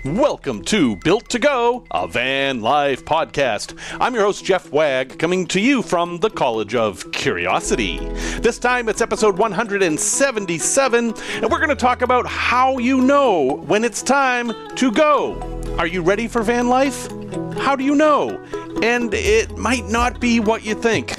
Welcome to Built to Go, a Vanlife podcast. I'm your host, Jeff Wagg, coming to you from the College of Curiosity. This time it's episode 177, and we're going to talk about how you know when it's time to go. Are you ready for van life? How do you know? And it might not be what you think.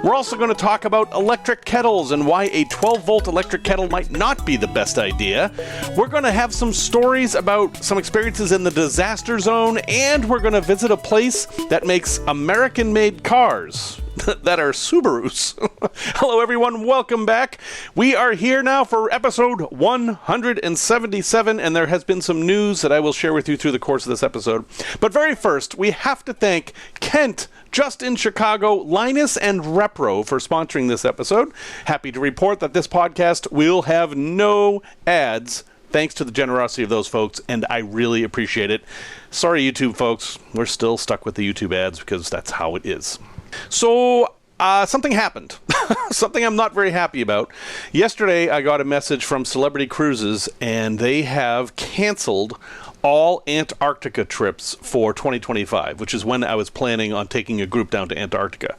We're also going to talk about electric kettles and why a 12-volt electric kettle might not be the best idea. We're going to have some stories about some experiences in the disaster zone, and we're going to visit a place that makes American-made cars that are Subarus. Hello, everyone. Welcome back. We are here now for episode 177, and there has been some news that I will share with you through the course of this episode. But very first, we have to thank Kent, just in Chicago, Linus, and Repro for sponsoring this episode. Happy to report that this podcast will have no ads, thanks to the generosity of those folks, and I really appreciate it. Sorry, YouTube folks, we're still stuck with the YouTube ads because that's how it is. So, something happened. Something I'm not very happy about. Yesterday, I got a message from Celebrity Cruises, and they have canceled all Antarctica trips for 2025, which is when I was planning on taking a group down to Antarctica.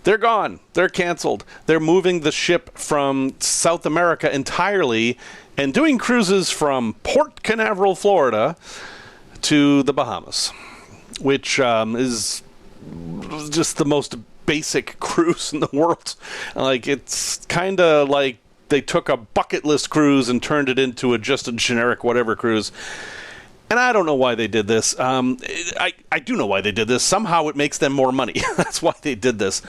They're gone. They're canceled. They're moving the ship from South America entirely and doing cruises from Port Canaveral, Florida to the Bahamas, which is just the most basic cruise in the world. Like, it's kind of like they took a bucket list cruise and turned it into just a generic whatever cruise. And I don't know why they did this. I do know why they did this. Somehow it makes them more money. That's why they did this.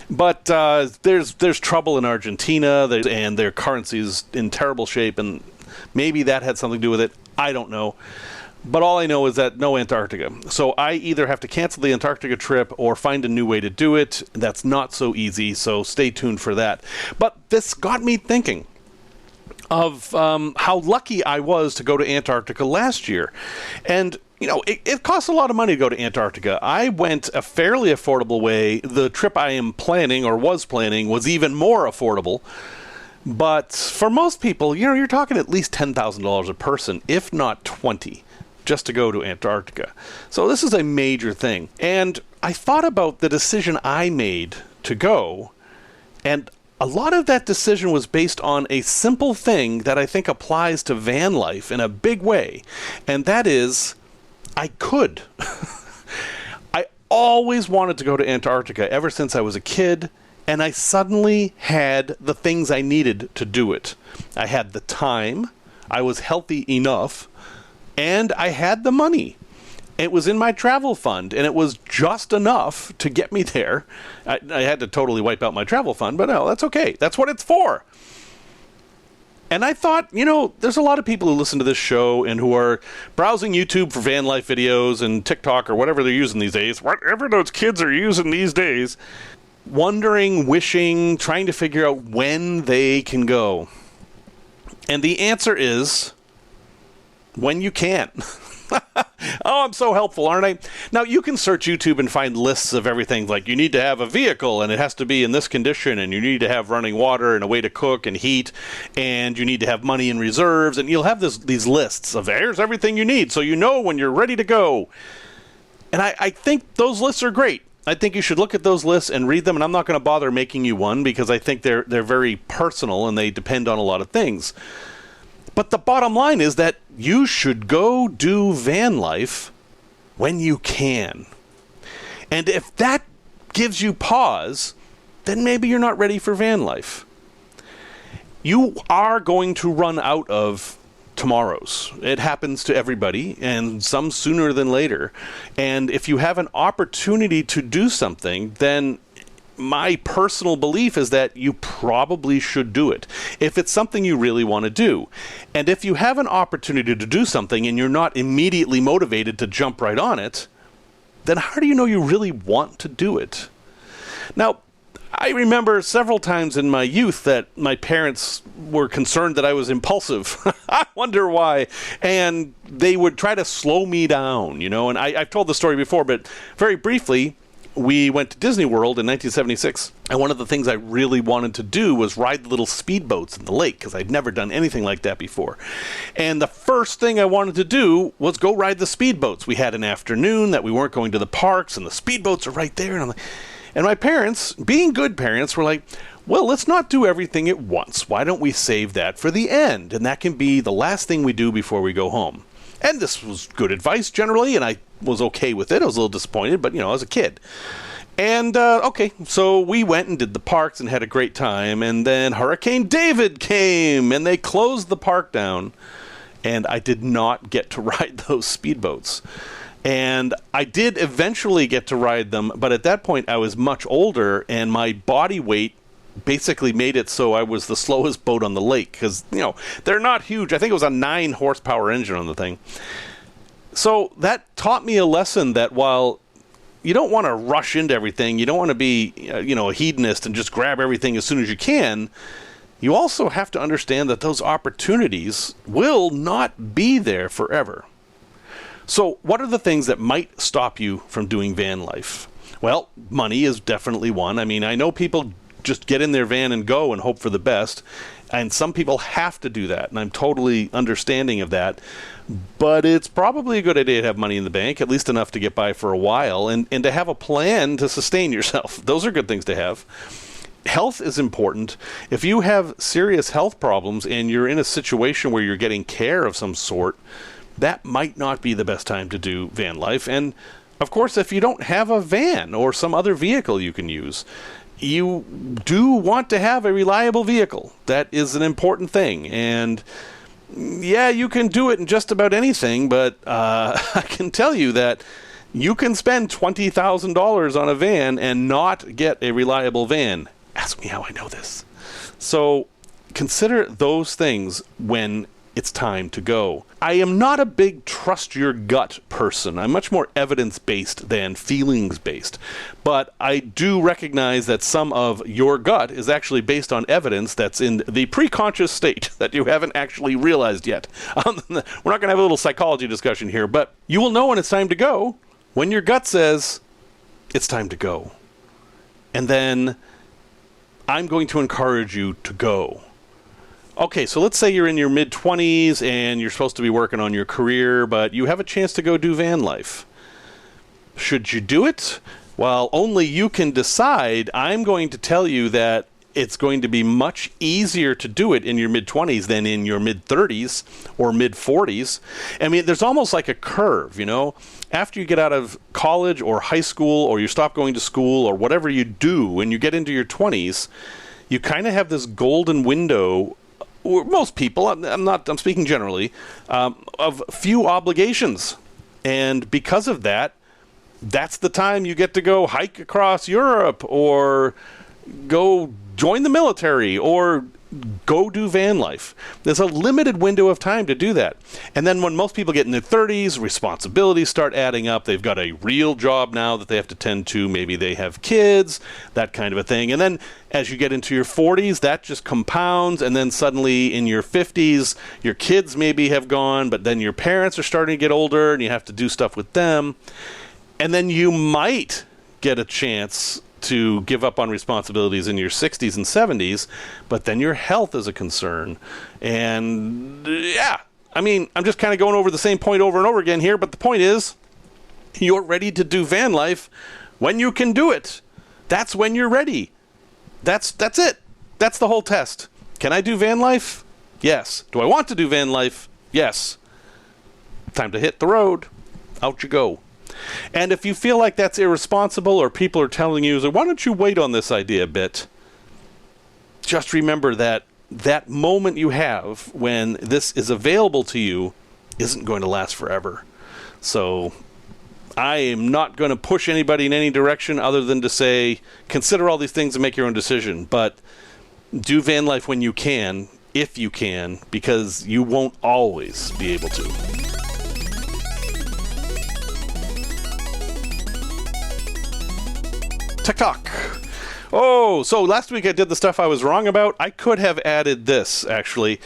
But there's trouble in Argentina, and their currency is in terrible shape, and maybe that had something to do with it. I don't know. But all I know is that no Antarctica. So I either have to cancel the Antarctica trip or find a new way to do it. That's not so easy, so stay tuned for that. But this got me thinking of how lucky I was to go to Antarctica last year. And, you know, it costs a lot of money to go to Antarctica. I went a fairly affordable way. The trip I am planning or was planning was even more affordable. But for most people, you know, you're talking at least $10,000 a person, if not 20, just to go to Antarctica. So this is a major thing. And I thought about the decision I made to go, and a lot of that decision was based on a simple thing that I think applies to van life in a big way, and that is, I could. I always wanted to go to Antarctica ever since I was a kid, and I suddenly had the things I needed to do it. I had the time, I was healthy enough, and I had the money. It was in my travel fund, and it was just enough to get me there. I had to totally wipe out my travel fund, but no, that's okay. That's what it's for. And I thought, you know, there's a lot of people who listen to this show and who are browsing YouTube for van life videos and TikTok or whatever they're using these days, whatever those kids are using these days, wondering, wishing, trying to figure out when they can go. And the answer is, when you can. Oh, I'm so helpful, aren't I? Now, you can search YouTube and find lists of everything, like you need to have a vehicle and it has to be in this condition, and you need to have running water and a way to cook and heat, and you need to have money in reserves, and you'll have these lists of here's everything you need, so you know when you're ready to go. And I think those lists are great. I think you should look at those lists and read them, and I'm not going to bother making you one because I think they're very personal and they depend on a lot of things. But the bottom line is that you should go do van life when you can. And if that gives you pause, then maybe you're not ready for van life. You are going to run out of tomorrows. It happens to everybody, and some sooner than later. And if you have an opportunity to do something, then my personal belief is that you probably should do it if it's something you really want to do. And if you have an opportunity to do something and you're not immediately motivated to jump right on it, then how do you know you really want to do it? Now, I remember several times in my youth that my parents were concerned that I was impulsive. I wonder why. And they would try to slow me down, you know. And I've told the story before, but very briefly, we went to Disney World in 1976, and one of the things I really wanted to do was ride the little speedboats in the lake, because I'd never done anything like that before. And the first thing I wanted to do was go ride the speedboats. We had an afternoon that we weren't going to the parks, and the speedboats are right there. And my parents, being good parents, were like, well, let's not do everything at once. Why don't we save that for the end? And that can be the last thing we do before we go home. And this was good advice generally, and I was okay with it. I was a little disappointed, but, I was a kid. And, so we went and did the parks and had a great time. And then Hurricane David came, and they closed the park down. And I did not get to ride those speedboats. And I did eventually get to ride them, but at that point I was much older, and my body weight basically made it so I was the slowest boat on the lake, because, they're not huge. I think it was a 9 horsepower engine on the thing. So that taught me a lesson that while you don't want to rush into everything, you don't want to be, a hedonist and just grab everything as soon as you can, you also have to understand that those opportunities will not be there forever. So what are the things that might stop you from doing van life? Well, money is definitely one. I mean, I know people just get in their van and go and hope for the best, and some people have to do that, and I'm totally understanding of that. But it's probably a good idea to have money in the bank, at least enough to get by for a while, and to have a plan to sustain yourself. Those are good things to have. Health is important. If you have serious health problems and you're in a situation where you're getting care of some sort, that might not be the best time to do van life. And of course, if you don't have a van or some other vehicle you can use, you do want to have a reliable vehicle. That is an important thing. And yeah, you can do it in just about anything, but I can tell you that you can spend $20,000 on a van and not get a reliable van. Ask me how I know this. So consider those things when it's time to go. I am not a big trust your gut person. I'm much more evidence-based than feelings-based. But I do recognize that some of your gut is actually based on evidence that's in the preconscious state that you haven't actually realized yet. We're not going to have a little psychology discussion here, but you will know when it's time to go when your gut says it's time to go. And then I'm going to encourage you to go. Okay, so let's say you're in your mid-20s and you're supposed to be working on your career, but you have a chance to go do van life. Should you do it? Well, only you can decide. I'm going to tell you that it's going to be much easier to do it in your mid-20s than in your mid-30s or mid-40s. I mean, there's almost like a curve, After you get out of college or high school or you stop going to school or whatever you do and you get into your 20s, you kind of have this golden window, or most people, I'm speaking generally, of few obligations. And because of that, that's the time you get to go hike across Europe or go join the military or go do van life. There's a limited window of time to do that. And then when most people get in their 30s, responsibilities start adding up. They've got a real job now that they have to tend to. Maybe they have kids, that kind of a thing. And then as you get into your 40s, that just compounds. And then suddenly in your 50s, your kids maybe have gone, but then your parents are starting to get older and you have to do stuff with them. And then you might get a chance to give up on responsibilities in your 60s and 70s, but then your health is a concern. And I'm just kind of going over the same point over and over again here, but the point is, you're ready to do van life when you can do it. That's when you're ready. That's it. That's the whole test. Can I do van life? Yes. Do I want to do van life? Yes. Time to hit the road. Out you go. And if you feel like that's irresponsible or people are telling you, why don't you wait on this idea a bit? Just remember that that moment you have when this is available to you isn't going to last forever. So I am not going to push anybody in any direction other than to say, consider all these things and make your own decision. But do van life when you can, if you can, because you won't always be able to. TikTok. Oh, so last week I did the stuff I was wrong about. I could have added this, actually.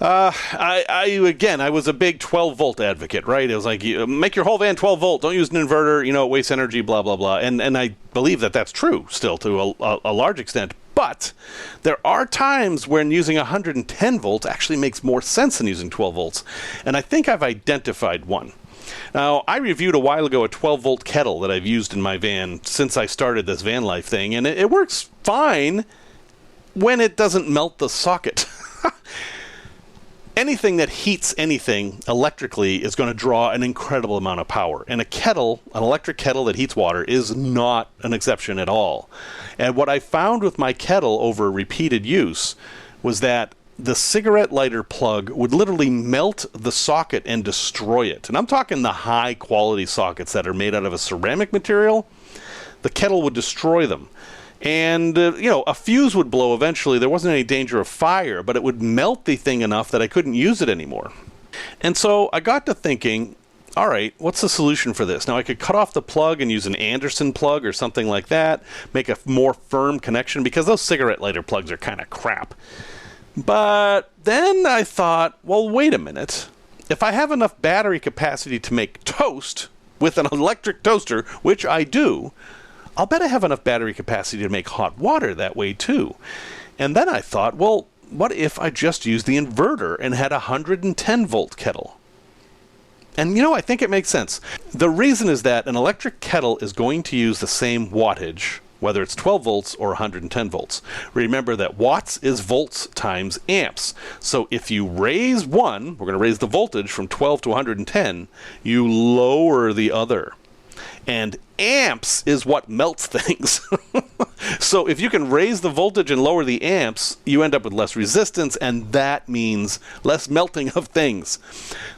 I was a big 12-volt advocate, right? It was like, make your whole van 12-volt. Don't use an inverter. It wastes energy, blah, blah, blah. And I believe that that's true still to a large extent. But there are times when using 110 volts actually makes more sense than using 12 volts. And I think I've identified one. Now, I reviewed a while ago a 12-volt kettle that I've used in my van since I started this Vanlife thing. And it works fine when it doesn't melt the socket. Anything that heats anything electrically is going to draw an incredible amount of power. And an electric kettle that heats water, is not an exception at all. And what I found with my kettle over repeated use was that the cigarette lighter plug would literally melt the socket and destroy it. And I'm talking the high quality sockets that are made out of a ceramic material. The kettle would destroy them. And, a fuse would blow eventually. There wasn't any danger of fire, but it would melt the thing enough that I couldn't use it anymore. And so I got to thinking, all right, what's the solution for this? Now, I could cut off the plug and use an Anderson plug or something like that, make a more firm connection, because those cigarette lighter plugs are kind of crap. But then I thought, well, wait a minute. If I have enough battery capacity to make toast with an electric toaster, which I do, I'll bet I have enough battery capacity to make hot water that way too. And then I thought, well, what if I just used the inverter and had a 110-volt kettle? And I think it makes sense. The reason is that an electric kettle is going to use the same wattage, whether it's 12 volts or 110 volts. Remember that watts is volts times amps. So if you raise one, we're going to raise the voltage from 12 to 110, you lower the other. And amps is what melts things. So if you can raise the voltage and lower the amps, you end up with less resistance, and that means less melting of things.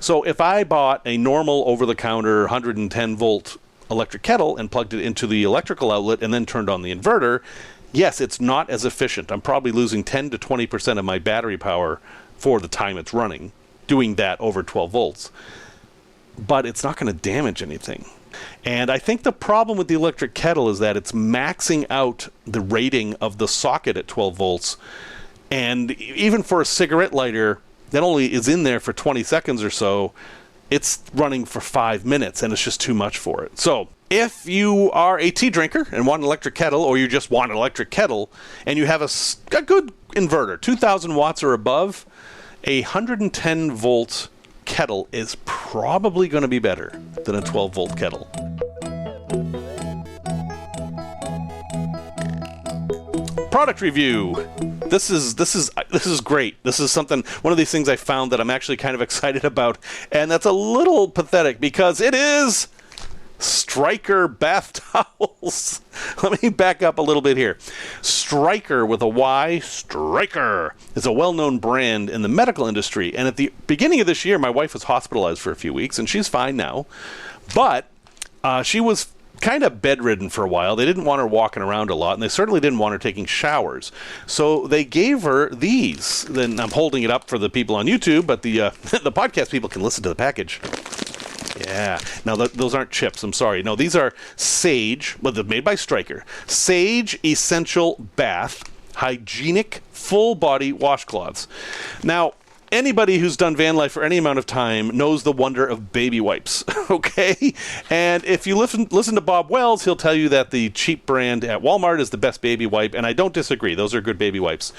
So if I bought a normal over-the-counter 110-volt electric kettle and plugged it into the electrical outlet and then turned on the inverter, yes, it's not as efficient. I'm probably losing 10 to 20% of my battery power for the time it's running, doing that over 12 volts. But it's not going to damage anything. And I think the problem with the electric kettle is that it's maxing out the rating of the socket at 12 volts. And even for a cigarette lighter that only is in there for 20 seconds or so, it's running for 5 minutes, and it's just too much for it. So if you are a tea drinker and want an electric kettle, or you just want an electric kettle, and you have a good inverter, 2,000 watts or above, a 110-volt kettle is probably going to be better than a 12-volt kettle. Product review. This is great. This is one of these things I found that I'm actually kind of excited about, and that's a little pathetic because it is Stryker bath towels. Let me back up a little bit here. Stryker with a Y, Stryker, is a well-known brand in the medical industry. And at the beginning of this year, my wife was hospitalized for a few weeks, and she's fine now. But she was kind of bedridden for a while. They didn't want her walking around a lot, and they certainly didn't want her taking showers. So they gave her these. Then I'm holding it up for the people on YouTube, but the the podcast people can listen to the package. Yeah. Now, those aren't chips. I'm sorry. No, these are Sage, they're made by Stryker. Sage Essential Bath Hygienic Full-Body Washcloths. Now, anybody who's done van life for any amount of time knows the wonder of baby wipes, okay? And if you listen to Bob Wells, he'll tell you that the cheap brand at Walmart is the best baby wipe, and I don't disagree. Those are good baby wipes.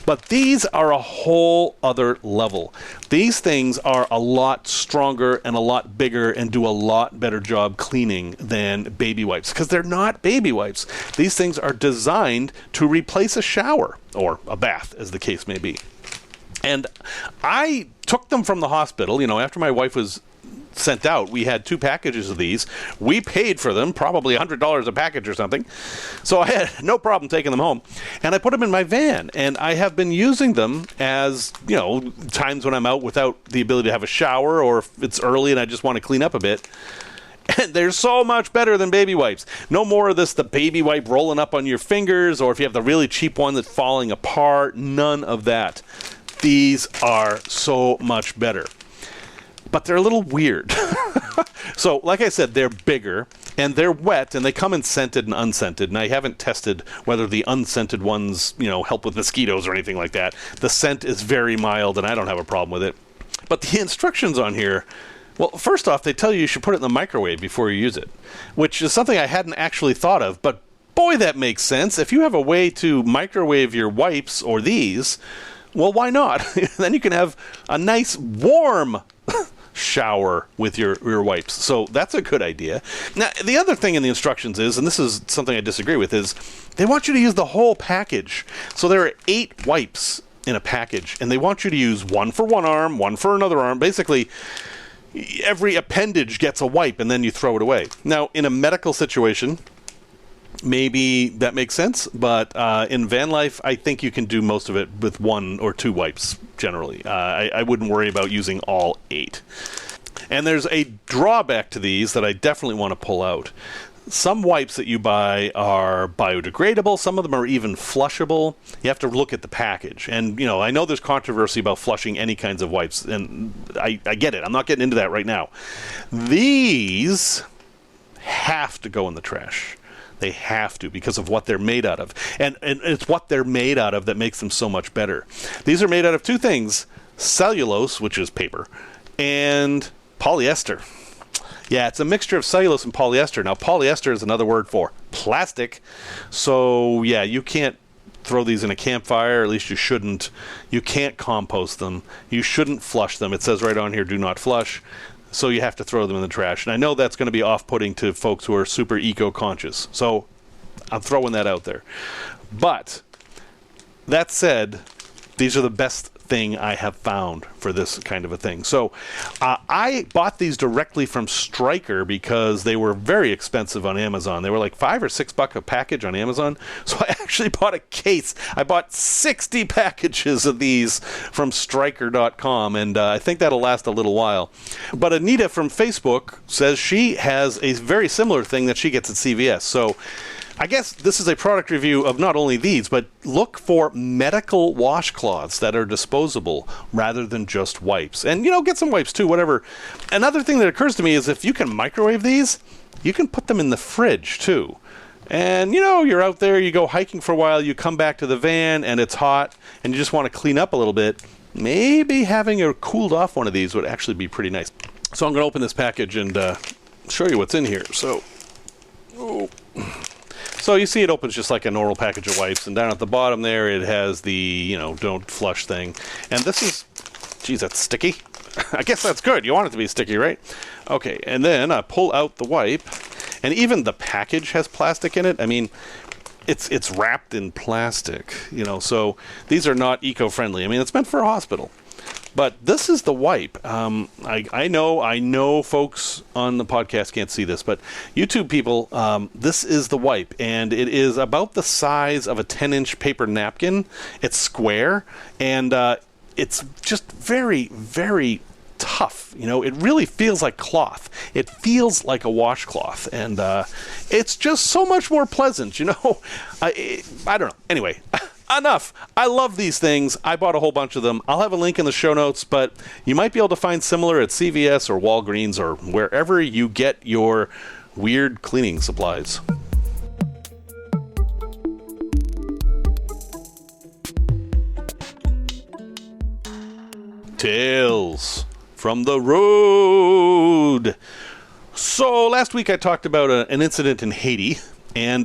But these are a whole other level. These things are a lot stronger and a lot bigger and do a lot better job cleaning than baby wipes, because they're not baby wipes. These things are designed to replace a shower, or a bath, as the case may be. And I took them from the hospital. After my wife was sent out, we had 2 packages of these. We paid for them, probably $100 a package or something. So I had no problem taking them home. And I put them in my van. And I have been using them as, times when I'm out without the ability to have a shower, or if it's early and I just want to clean up a bit. And they're so much better than baby wipes. No more of the baby wipe rolling up on your fingers, or if you have the really cheap one that's falling apart. None of that. These are so much better. But they're a little weird. So, like I said, they're bigger. And they're wet, and they come in scented and unscented. And I haven't tested whether the unscented ones, help with mosquitoes or anything like that. The scent is very mild, and I don't have a problem with it. But the instructions on here, well, first off, they tell you should put it in the microwave before you use it, which is something I hadn't actually thought of. But boy, that makes sense. If you have a way to microwave your wipes or these, well, why not? Then you can have a nice warm shower with your wipes. So that's a good idea. Now, the other thing in the instructions is, and this is something I disagree with, is they want you to use the whole package. So there are 8 wipes in a package, and they want you to use one for one arm, one for another arm. Basically, every appendage gets a wipe, and then you throw it away. Now, in a medical situation, maybe that makes sense, but in Vanlife, I think you can do most of it with 1 or 2 wipes, generally. I wouldn't worry about using all 8. And there's a drawback to these that I definitely want to pull out. Some wipes that you buy are biodegradable. Some of them are even flushable. You have to look at the package. And, I know there's controversy about flushing any kinds of wipes, and I get it. I'm not getting into that right now. These have to go in the trash. They have to, because of what they're made out of. And it's what they're made out of that makes them so much better. These are made out of 2 things: cellulose, which is paper, and polyester. Yeah, it's a mixture of cellulose and polyester. Now, polyester is another word for plastic. So, yeah, you can't throw these in a campfire. At least you shouldn't. You can't compost them. You shouldn't flush them. It says right on here, do not flush. So you have to throw them in the trash. And I know that's going to be off-putting to folks who are super eco-conscious. So I'm throwing that out there. But that said, these are the best thing I have found for this kind of a thing. So I bought these directly from Stryker because they were very expensive on Amazon. They were like $5 or $6 a package on Amazon. So I actually bought a case. I bought 60 packages of these from Stryker.com, and I think that'll last a little while. But Anita from Facebook says she has a very similar thing that she gets at CVS. So I guess this is a product review of not only these, but look for medical washcloths that are disposable rather than just wipes. And, get some wipes too, whatever. Another thing that occurs to me is if you can microwave these, you can put them in the fridge too. And, you're out there, you go hiking for a while, you come back to the van and it's hot and you just want to clean up a little bit. Maybe having a cooled off one of these would actually be pretty nice. So I'm going to open this package and show you what's in here. So you see it opens just like a normal package of wipes, and down at the bottom there it has the, don't flush thing. And this is, geez, that's sticky. I guess that's good. You want it to be sticky, right? Okay, and then I pull out the wipe, and even the package has plastic in it. I mean, it's wrapped in plastic, so these are not eco-friendly. I mean, it's meant for a hospital. But this is the wipe. I know folks on the podcast can't see this, but YouTube people, this is the wipe, and it is about the size of a 10-inch paper napkin. It's square, and it's just very, very tough. It really feels like cloth. It feels like a washcloth, and it's just so much more pleasant. I don't know. Anyway. Enough. I love these things. I bought a whole bunch of them. I'll have a link in the show notes, but you might be able to find similar at CVS or Walgreens or wherever you get your weird cleaning supplies. Tales from the road. So last week I talked about an incident in Haiti, and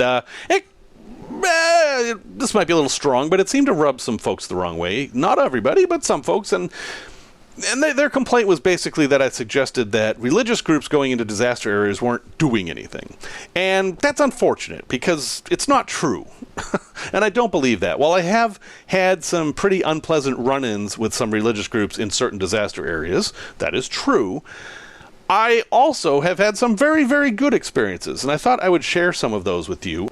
this might be a little strong, but it seemed to rub some folks the wrong way. Not everybody, but some folks. And their complaint was basically that I suggested that religious groups going into disaster areas weren't doing anything. And that's unfortunate, because it's not true. And I don't believe that. While I have had some pretty unpleasant run-ins with some religious groups in certain disaster areas, that is true, I also have had some very, very good experiences. And I thought I would share some of those with you.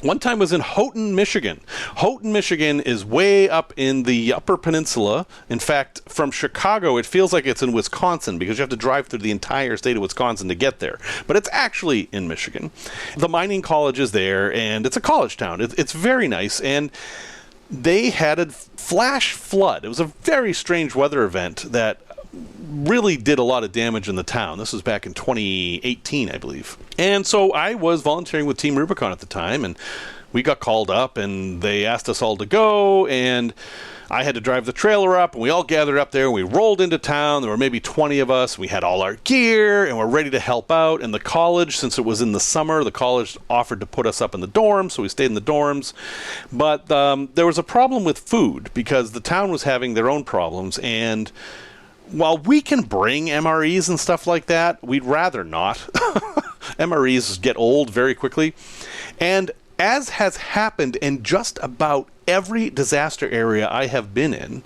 One time was in Houghton, Michigan. Houghton, Michigan is way up in the Upper Peninsula. In fact, from Chicago, it feels like it's in Wisconsin because you have to drive through the entire state of Wisconsin to get there. But it's actually in Michigan. The mining college is there, and it's a college town. It's very nice, and they had a flash flood. It was a very strange weather event that really did a lot of damage in the town. This was back in 2018, I believe. And so I was volunteering with Team Rubicon at the time, and we got called up, and they asked us all to go, and I had to drive the trailer up, and we all gathered up there, and we rolled into town. There were maybe 20 of us. We had all our gear, and we're ready to help out. And the college, since it was in the summer, the college offered to put us up in the dorms, so we stayed in the dorms. But there was a problem with food, because the town was having their own problems, and while we can bring MREs and stuff like that, we'd rather not. MREs get old very quickly. And as has happened in just about every disaster area I have been in,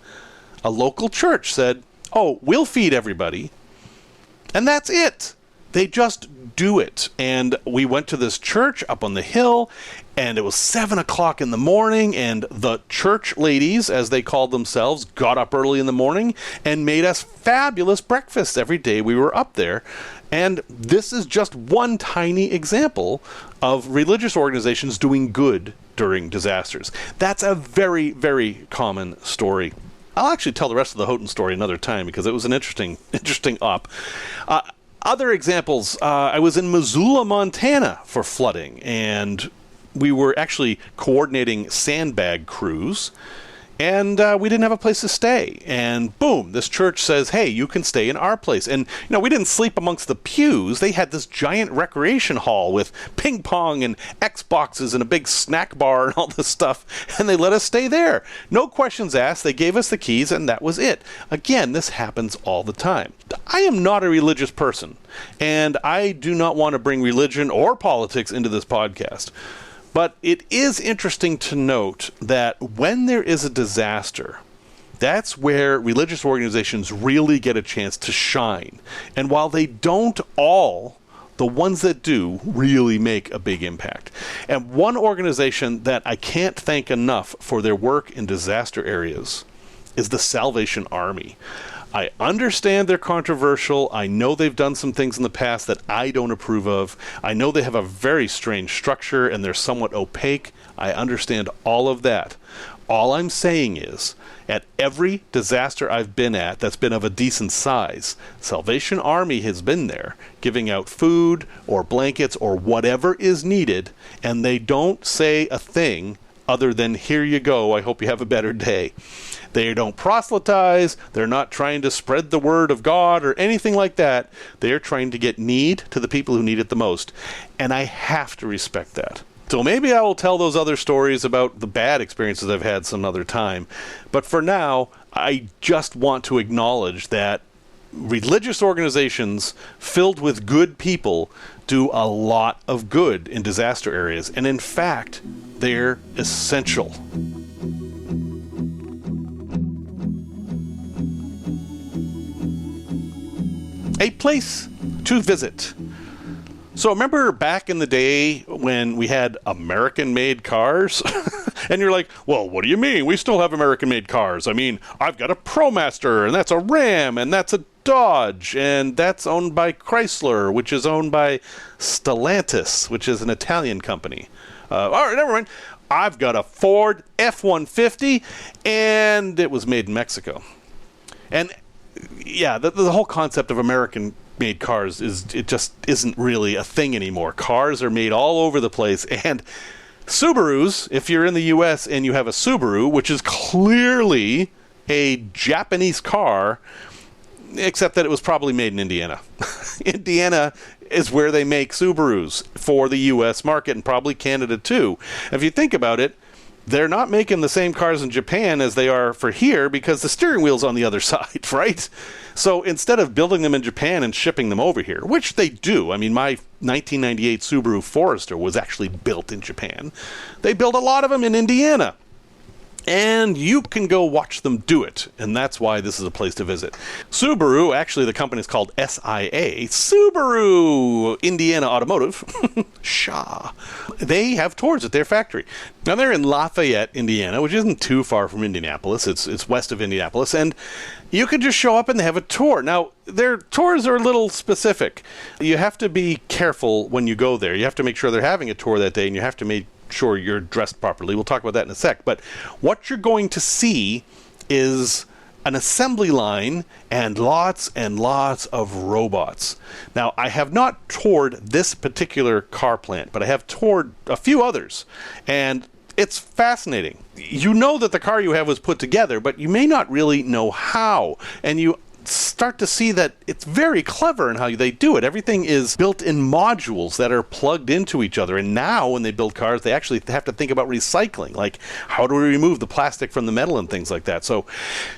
a local church said, oh, we'll feed everybody. And that's it. They just do it. And we went to this church up on the hill, and it was 7 o'clock in the morning, and the church ladies, as they called themselves, got up early in the morning and made us fabulous breakfasts every day we were up there. And this is just one tiny example of religious organizations doing good during disasters. That's a very, very common story. I'll actually tell the rest of the Houghton story another time, because it was an interesting op. Other examples, I was in Missoula, Montana for flooding, and we were actually coordinating sandbag crews, and we didn't have a place to stay. And boom, this church says, hey, you can stay in our place. And, we didn't sleep amongst the pews. They had this giant recreation hall with ping pong and Xboxes and a big snack bar and all this stuff, and they let us stay there. No questions asked. They gave us the keys, and that was it. Again, this happens all the time. I am not a religious person, and I do not want to bring religion or politics into this podcast. But it is interesting to note that when there is a disaster, that's where religious organizations really get a chance to shine. And while they don't all, the ones that do really make a big impact. And one organization that I can't thank enough for their work in disaster areas is the Salvation Army. I understand they're controversial. I know they've done some things in the past that I don't approve of. I know they have a very strange structure and they're somewhat opaque. I understand all of that. All I'm saying is, at every disaster I've been at that's been of a decent size, Salvation Army has been there giving out food or blankets or whatever is needed, and they don't say a thing other than, here you go, I hope you have a better day. They don't proselytize. They're not trying to spread the word of God or anything like that. They're trying to get need to the people who need it the most. And I have to respect that. So maybe I will tell those other stories about the bad experiences I've had some other time. But for now, I just want to acknowledge that religious organizations filled with good people do a lot of good in disaster areas. And in fact, they're essential. A place to visit. So remember back in the day when we had American-made cars? And you're like, well, what do you mean? We still have American-made cars. I mean, I've got a ProMaster, and that's a Ram, and that's a Dodge, and that's owned by Chrysler, which is owned by Stellantis, which is an Italian company. All right, never mind. I've got a Ford F-150, and it was made in Mexico. And yeah, the whole concept of American-made cars it just isn't really a thing anymore. Cars are made all over the place, and Subarus, if you're in the U.S. and you have a Subaru, which is clearly a Japanese car, except that it was probably made in Indiana. Indiana is where they make Subarus for the U.S. market, and probably Canada too. If you think about it, they're not making the same cars in Japan as they are for here because the steering wheel's on the other side, right? So instead of building them in Japan and shipping them over here, which they do, I mean, my 1998 Subaru Forester was actually built in Japan. They build a lot of them in Indiana. And you can go watch them do it, and that's why this is a place to visit. Subaru, actually the company is called SIA, Subaru Indiana Automotive, Shaw. They have tours at their factory. Now they're in Lafayette, Indiana, which isn't too far from Indianapolis. It's west of Indianapolis, and you can just show up and they have a tour. Now, their tours are a little specific. You have to be careful when you go there. You have to make sure they're having a tour that day, and you have to make sure you're dressed properly. We'll talk about that in a sec. But what you're going to see is an assembly line and lots of robots. Now, I have not toured this particular car plant, but I have toured a few others, and it's fascinating. You know that the car you have was put together, but you may not really know how, and you start to see that it's very clever in how they do it. Everything is built in modules that are plugged into each other, and now when they build cars, they actually have to think about recycling, like how do we remove the plastic from the metal and things like that. So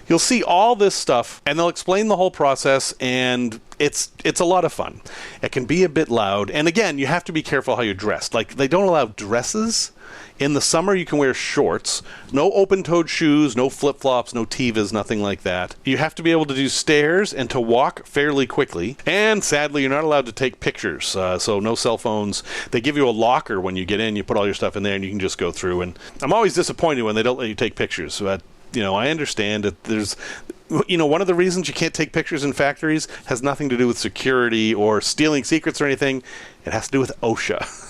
you'll see all this stuff, and they'll explain the whole process, and it's a lot of fun. It can be a bit loud, and again, you have to be careful how you're dressed. Like, they don't allow dresses. In the summer, you can wear shorts, no open-toed shoes, no flip-flops, no Tevas, nothing like that. You have to be able to do stairs and to walk fairly quickly. And sadly, you're not allowed to take pictures, so no cell phones. They give you a locker when you get in. You put all your stuff in there, and you can just go through. And I'm always disappointed when they don't let you take pictures. But, I understand that there's... one of the reasons you can't take pictures in factories has nothing to do with security or stealing secrets or anything. It has to do with OSHA.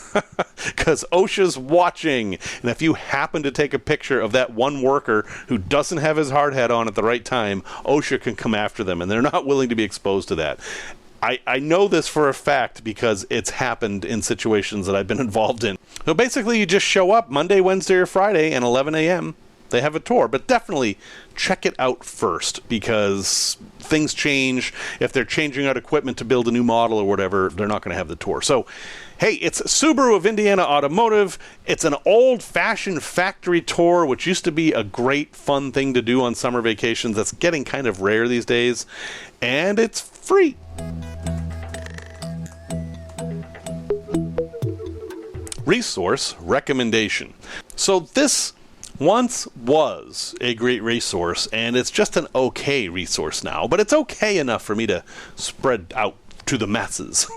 Because OSHA's watching, and if you happen to take a picture of that one worker who doesn't have his hard hat on at the right time, OSHA can come after them, and they're not willing to be exposed to that. I know this for a fact because it's happened in situations that I've been involved in. So basically, you just show up Monday, Wednesday, or Friday, and 11 a.m., they have a tour, but definitely check it out first because things change. If they're changing out equipment to build a new model or whatever, they're not going to have the tour. So, hey, it's Subaru of Indiana Automotive. It's an old-fashioned factory tour, which used to be a great, fun thing to do on summer vacations. That's getting kind of rare these days, and it's free. Resource recommendation. So this once was a great resource, and it's just an okay resource now, but it's okay enough for me to spread out to the masses.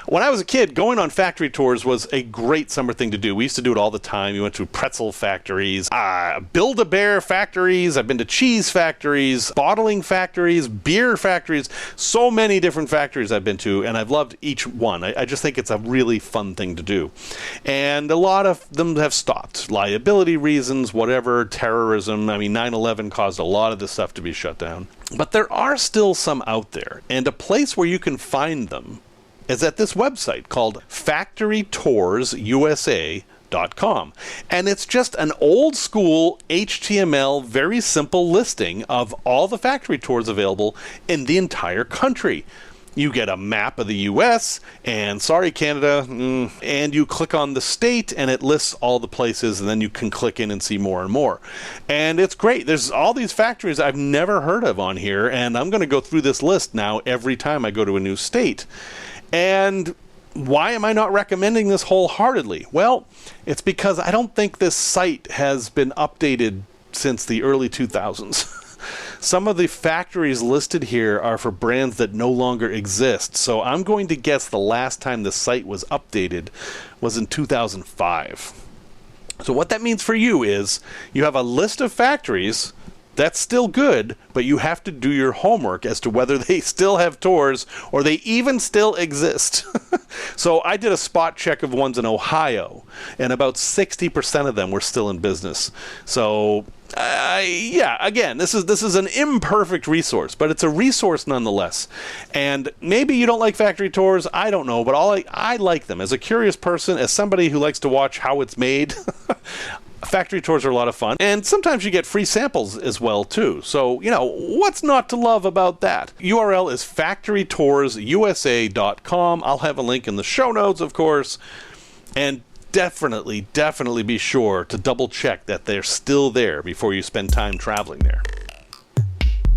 When I was a kid, going on factory tours was a great summer thing to do. We used to do it all the time. We went to pretzel factories, Build-A-Bear factories. I've been to cheese factories, bottling factories, beer factories. So many different factories I've been to, and I've loved each one. I just think it's a really fun thing to do. And a lot of them have stopped. Liability reasons, whatever, terrorism. 9/11 caused a lot of this stuff to be shut down. But there are still some out there, and a place where you can find them is at this website called factorytoursusa.com. And it's just an old school HTML, very simple listing of all the factory tours available in the entire country. You get a map of the U.S., and sorry, Canada, and you click on the state, and it lists all the places, and then you can click in and see more and more. And it's great. There's all these factories I've never heard of on here, and I'm going to go through this list now every time I go to a new state. And why am I not recommending this wholeheartedly? Well, it's because I don't think this site has been updated since the early 2000s. Some of the factories listed here are for brands that no longer exist, so I'm going to guess the last time the site was updated was in 2005. So what that means for you is you have a list of factories. That's still good, but you have to do your homework as to whether they still have tours or they even still exist. So I did a spot check of ones in Ohio, and about 60% of them were still in business. So again, this is an imperfect resource, but it's a resource nonetheless. And maybe you don't like factory tours, I don't know, but I like them. As a curious person, as somebody who likes to watch how it's made, factory tours are a lot of fun, and sometimes you get free samples as well too. So, what's not to love about that? URL is factorytoursusa.com. I'll have a link in the show notes, of course, and definitely be sure to double check that they're still there before you spend time traveling there.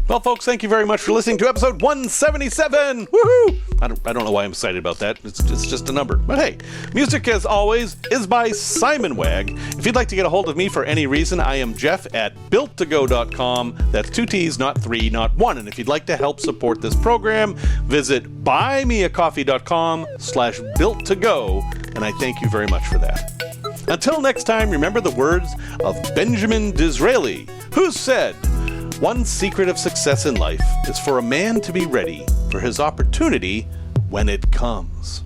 Well, folks, thank you very much for listening to episode 177. Woohoo! I don't know why I'm excited about that. It's just a number. But hey, music, as always, is by Simon Wag. If you'd like to get a hold of me for any reason, I am Jeff at builttogo.com. That's 2 T's, not 3, not 1. And if you'd like to help support this program, visit buymeacoffee.com/builttogo. And I thank you very much for that. Until next time, remember the words of Benjamin Disraeli, who said, "One secret of success in life is for a man to be ready for his opportunity when it comes."